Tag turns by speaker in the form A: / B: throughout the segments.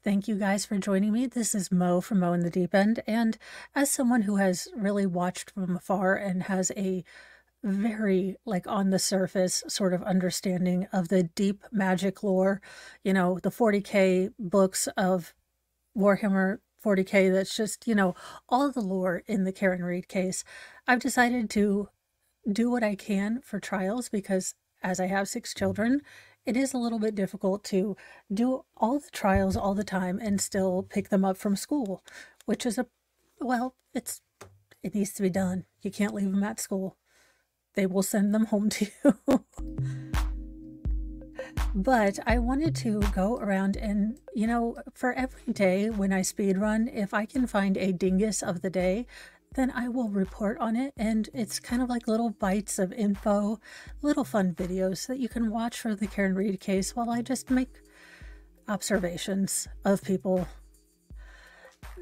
A: Thank you guys for joining me. This is Mo from Mo in the Deep End. And as someone who has really watched from afar and has a very, like, on the surface sort of understanding of the deep magic lore, the 40K books of Warhammer 40K, that's just, all the lore in the Karen Reed case, I've decided to do what I can for trials because as I have 6 children, it is a little bit difficult to do all the trials all the time and still pick them up from school, which is well, it needs to be done. You can't leave them at school. They will send them home to you. But I wanted to go around and, for every day when I speed run, if I can find a dingus of the day, then I will report on it. And it's kind of like little bites of info, little fun videos that you can watch for the Karen Reed case while I just make observations of people.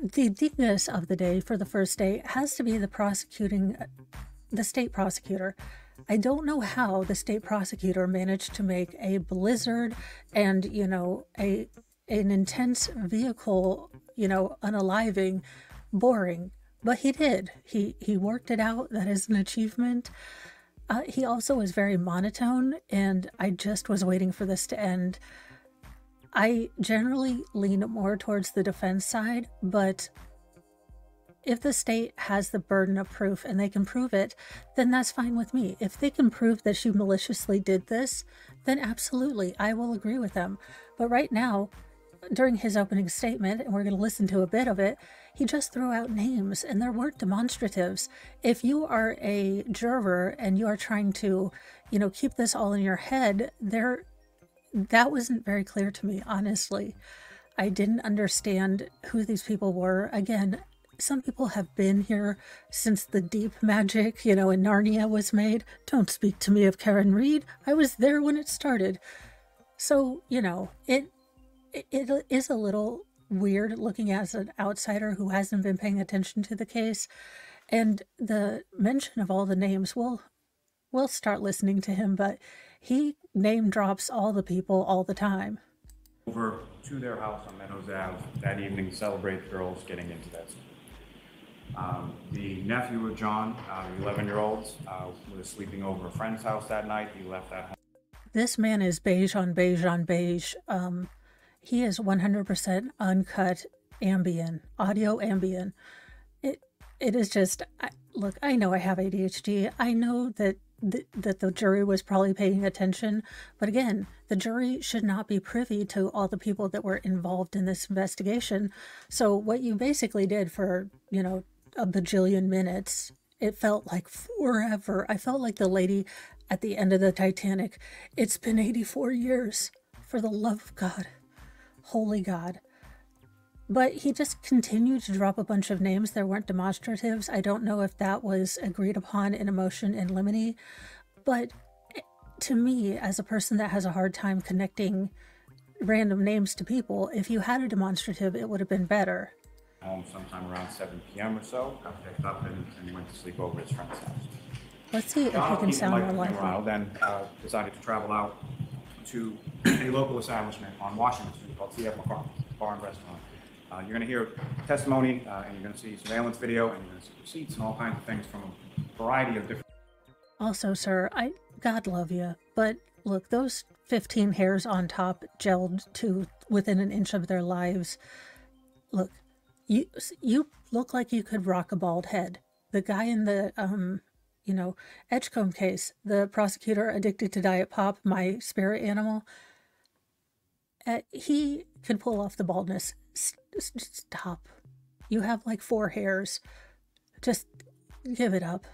A: The dingus of the day for the first day has to be the state prosecutor. I don't know how the state prosecutor managed to make a blizzard and, an intense vehicle, unaliving boring, but he did. He worked it out. That is an achievement. He also was very monotone, and I just was waiting for this to end. I generally lean more towards the defense side, but if the state has the burden of proof and they can prove it, then that's fine with me. If they can prove that she maliciously did this, then absolutely, I will agree with them. But right now, during his opening statement, and we're going to listen to a bit of it, he just threw out names and there weren't demonstratives. If you are a juror and you are trying to, keep this all in your head, that wasn't very clear to me, honestly. I didn't understand who these people were. Again, some people have been here since the deep magic, in Narnia was made. Don't speak to me of Karen Reed. I was there when it started. So, it is a little weird looking as an outsider who hasn't been paying attention to the case. And the mention of all the names, we'll start listening to him, but he name drops all the people all the time.
B: Over to their house on Meadows Ave that evening to celebrate the girls getting into that school. The nephew of John, the 11-year-olds, was sleeping over a friend's house that night. He left that home.
A: This man is beige on beige on beige. He is 100% uncut Ambien, audio Ambien. It is just, look, I know I have ADHD. I know that the jury was probably paying attention. But again, the jury should not be privy to all the people that were involved in this investigation. So what you basically did for, a bajillion minutes, it felt like forever. I felt like the lady at the end of the Titanic. It's been 84 years, for the love of God. Holy God. But he just continued to drop a bunch of names. There weren't demonstratives. I don't know if that was agreed upon in a motion in limine. But to me, as a person that has a hard time connecting random names to people, if you had a demonstrative, it would have been better.
B: Home sometime around 7 p.m. or so, got picked up and he went to sleep over at his friend's house.
A: Let's see if he can sound more lively.
B: Then decided to travel out to a local establishment on Washington Street called C.F. McCarthy's Bar and Restaurant. You're going to hear testimony, and you're going to see surveillance video, and you're going to see receipts and all kinds of things from a variety of different...
A: Also, sir, God love you, but look, those 15 hairs on top gelled to within an inch of their lives. Look, you look like you could rock a bald head. The guy in the, Edgecombe case, the prosecutor addicted to Diet Pop, my spirit animal, he could pull off the baldness. Stop. You have like 4 hairs. Just give it up.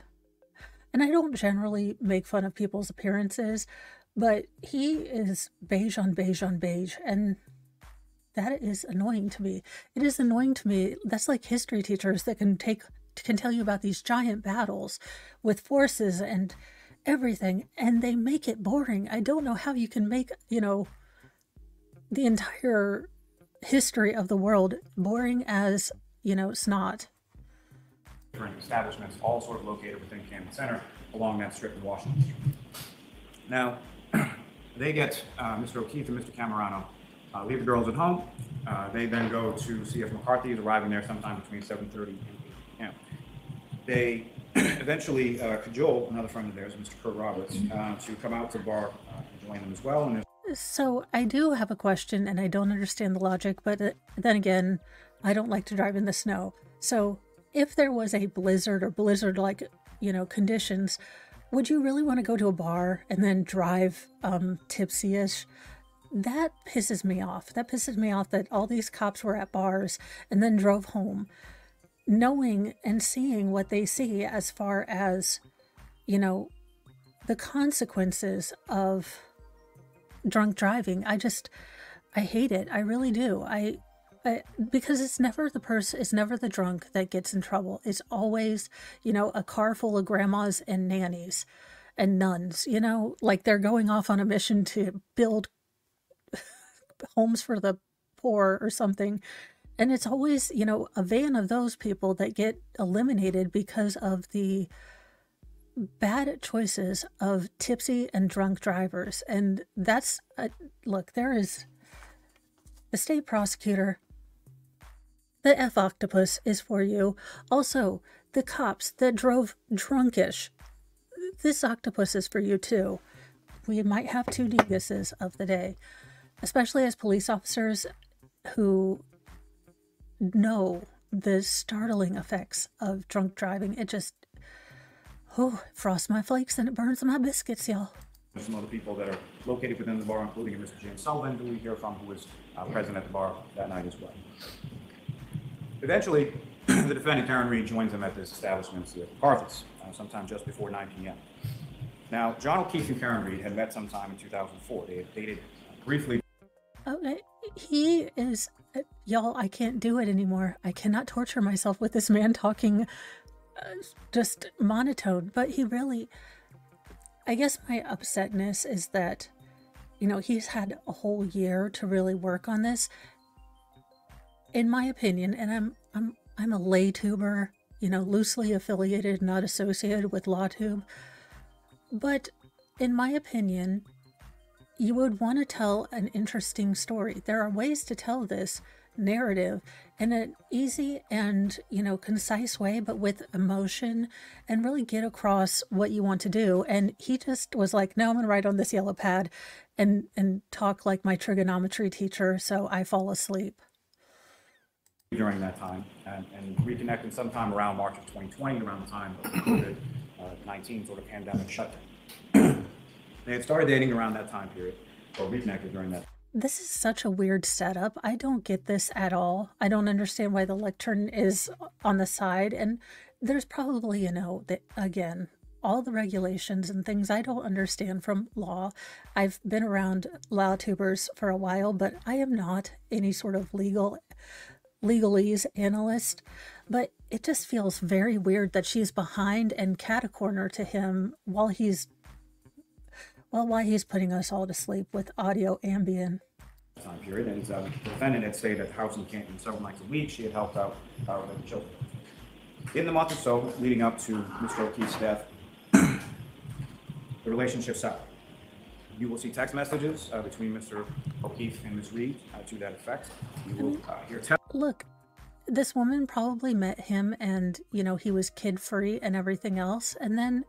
A: And I don't generally make fun of people's appearances, but he is beige on beige on beige, and that is annoying to me. It is annoying to me. That's like history teachers that can tell you about these giant battles with forces and everything, and they make it boring. I don't know how you can make, the entire history of the world boring as, snot.
B: Different establishments, all sort of located within Camden Center along that strip in Washington Street. Now, they get Mr. O'Keefe and Mr. Camerano leave the girls at home. They then go to C.F. McCarthy's, arriving there sometime between 7:30 and 8 p.m. They eventually cajole another friend of theirs, Mr. Kurt Roberts, to come out to the bar and join them as well. And
A: So I do have a question, and I don't understand the logic, but then again, I don't like to drive in the snow. So if there was a blizzard or blizzard-like, conditions, would you really want to go to a bar and then drive tipsy-ish? That pisses me off. That pisses me off that all these cops were at bars and then drove home, knowing and seeing what they see as far as, the consequences of drunk driving. I hate it. I really do. Because it's never the person, it's never the drunk that gets in trouble. It's always, a car full of grandmas and nannies and nuns, like they're going off on a mission to build homes for the poor or something. And it's always, a van of those people that get eliminated because of the bad choices of tipsy and drunk drivers. And that's, look, there is the state prosecutor. The F octopus is for you. Also, the cops that drove drunkish. This octopus is for you too. We might have two dinguses of the day, especially as police officers who know the startling effects of drunk driving. It just, frosts my flakes and it burns my biscuits, y'all.
B: some other people that are located within the bar, including Mr. James Sullivan, who we hear from, who was present at the bar that night as well. Eventually, the defendant, Karen Reed, joins them at this establishment, C.F. McCarthy's, sometime just before 9 p.m. Now, John O'Keefe and Karen Reed had met sometime in 2004. They had dated briefly.
A: Oh, he is, y'all, I can't do it anymore. I cannot torture myself with this man talking just monotone, but he really, I guess my upsetness is that, he's had a whole year to really work on this. In my opinion, and I'm a lay tuber, loosely affiliated, not associated with LawTube. But in my opinion, you would want to tell an interesting story. There are ways to tell this narrative in an easy and, concise way, but with emotion, and really get across what you want to do. And he just was like, no, I'm going to write on this yellow pad and talk like my trigonometry teacher, so I fall asleep.
B: During that time, and reconnecting sometime around March of 2020, around the time of the COVID-19 sort of pandemic shutdown. They had started dating around that time period, or reconnected during that.
A: This is such a weird setup. I don't get this at all. I don't understand why the lectern is on the side, and there's probably, again, all the regulations and things I don't understand from law. I've been around LawTubers for a while, but I am not any sort of legalese analyst, but it just feels very weird that she's behind and cat a corner to him while he's putting us all to sleep with audio ambient.
B: Time period, and the defendant had stayed at the house in Canton several nights a week. She had helped out with the children. In the month or so leading up to Mr. O'Keefe's death, the relationship soured. You will see text messages between Mr. O'Keefe and Ms. Reed to that effect. You will hear
A: Look, this woman probably met him and, he was kid-free and everything else. And then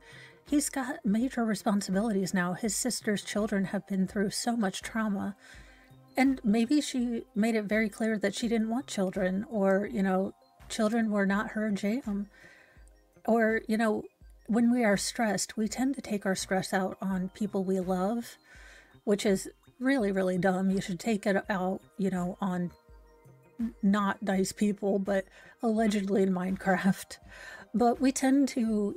A: he's got major responsibilities now. His sister's children have been through so much trauma. And maybe she made it very clear that she didn't want children, or, children were not her jam. Or, when we are stressed, we tend to take our stress out on people we love, which is really, really dumb. You should take it out, on not nice people, but allegedly in Minecraft. But we tend to,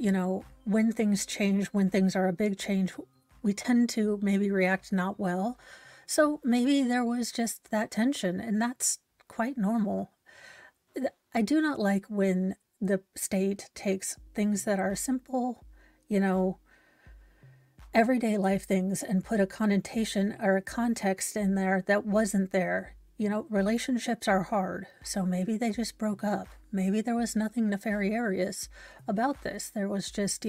A: when things change, when things are a big change, we tend to maybe react not well. So maybe there was just that tension, and that's quite normal. I do not like when the state takes things that are simple, everyday life things, and put a connotation or a context in there that wasn't there. Relationships are hard, so maybe they just broke up. Maybe there was nothing nefarious about this. There was just,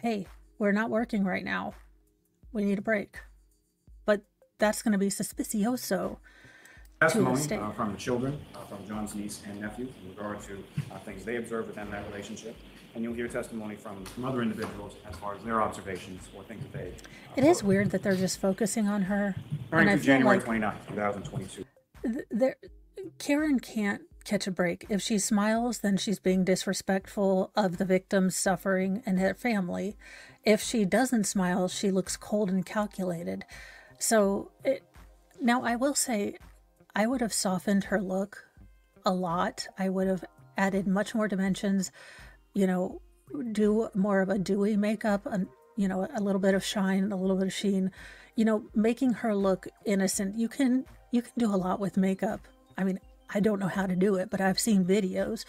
A: hey, we're not working right now. We need a break. But that's going to be suspicioso. to a
B: Testimony
A: state.
B: from the children, from John's niece and nephew, in regard to things they observed within that relationship. And you'll hear testimony from other individuals as far as their observations or things that they
A: It is weird that they're just focusing on her.
B: Turning
A: And I
B: to
A: feel
B: January
A: like
B: 29th, 2022.
A: there, Karen can't catch a break. If she smiles, then she's being disrespectful of the victim's suffering and her family. If she doesn't smile, she looks cold and calculated. Now I will say, I would have softened her look a lot. I would have added much more dimensions, you know, do more of a dewy makeup, and a little bit of shine, a little bit of sheen, making her look innocent. You can do a lot with makeup. I mean, I don't know how to do it, but I've seen videos.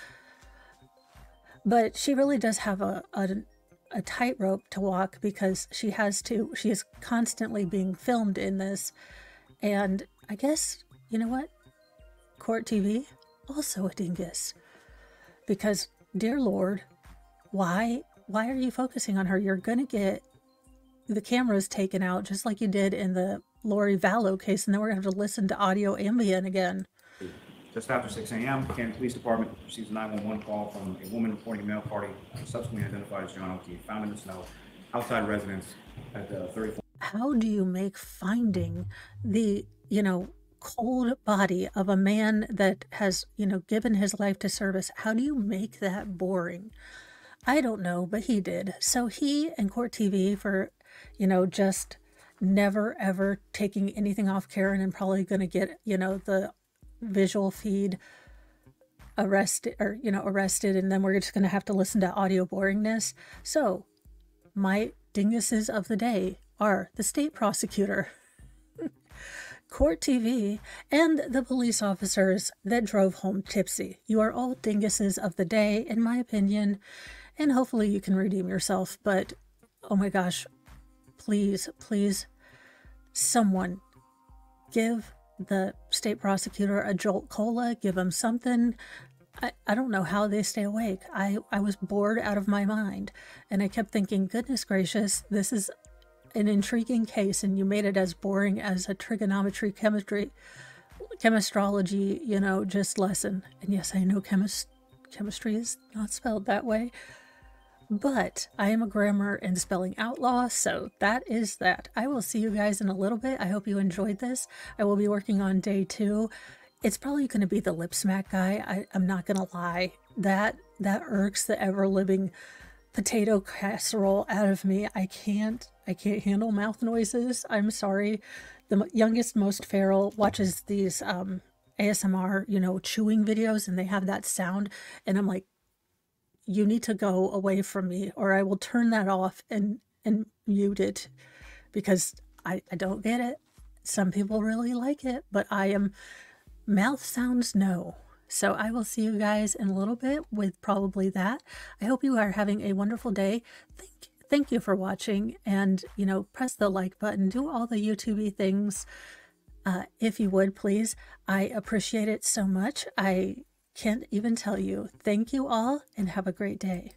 A: But she really does have a tightrope to walk, because she is constantly being filmed in this. And I guess, you know what? Court TV, also a dingus. Because, dear Lord, why are you focusing on her? You're going to get the cameras taken out, just like you did in the Lori Vallow case, and then we're going to have to listen to audio ambient again.
B: Just after 6 a.m., the Canton Police Department receives a 911 call from a woman reporting a male party, subsequently identified as John O'Keefe, found in the snow outside residence at 34.
A: How do you make finding the, cold body of a man that has, given his life to service, how do you make that boring? I don't know, but he did. So he and Court TV for, just never ever taking anything off Karen, and probably going to get, the visual feed arrested, and then we're just going to have to listen to audio boringness. So my dinguses of the day are the state prosecutor, Court TV, and the police officers that drove home tipsy. You are all dinguses of the day, in my opinion, and hopefully you can redeem yourself. But oh my gosh, please, please, someone give the state prosecutor a Jolt Cola, give him something. I don't know how they stay awake. I was bored out of my mind, and I kept thinking, goodness gracious, this is an intriguing case, and you made it as boring as a trigonometry, chemistrology, just lesson. And yes, I know chemistry is not spelled that way, but I am a grammar and spelling outlaw, so that is that. I will see you guys in a little bit. I hope you enjoyed this. I will be working on day 2. It's probably going to be the lip smack guy. I'm not going to lie. That irks the ever-living potato casserole out of me. I can't handle mouth noises. I'm sorry. The youngest, most feral watches these ASMR, chewing videos, and they have that sound, and I'm like, you need to go away from me, or I will turn that off and mute it, because I don't get it. Some people really like it, but mouth sounds, no. So I will see you guys in a little bit with probably that. I hope you are having a wonderful day. Thank you for watching, and press the like button, do all the YouTube-y things, if you would, please. I appreciate it so much. I can't even tell you. Thank you all, and have a great day.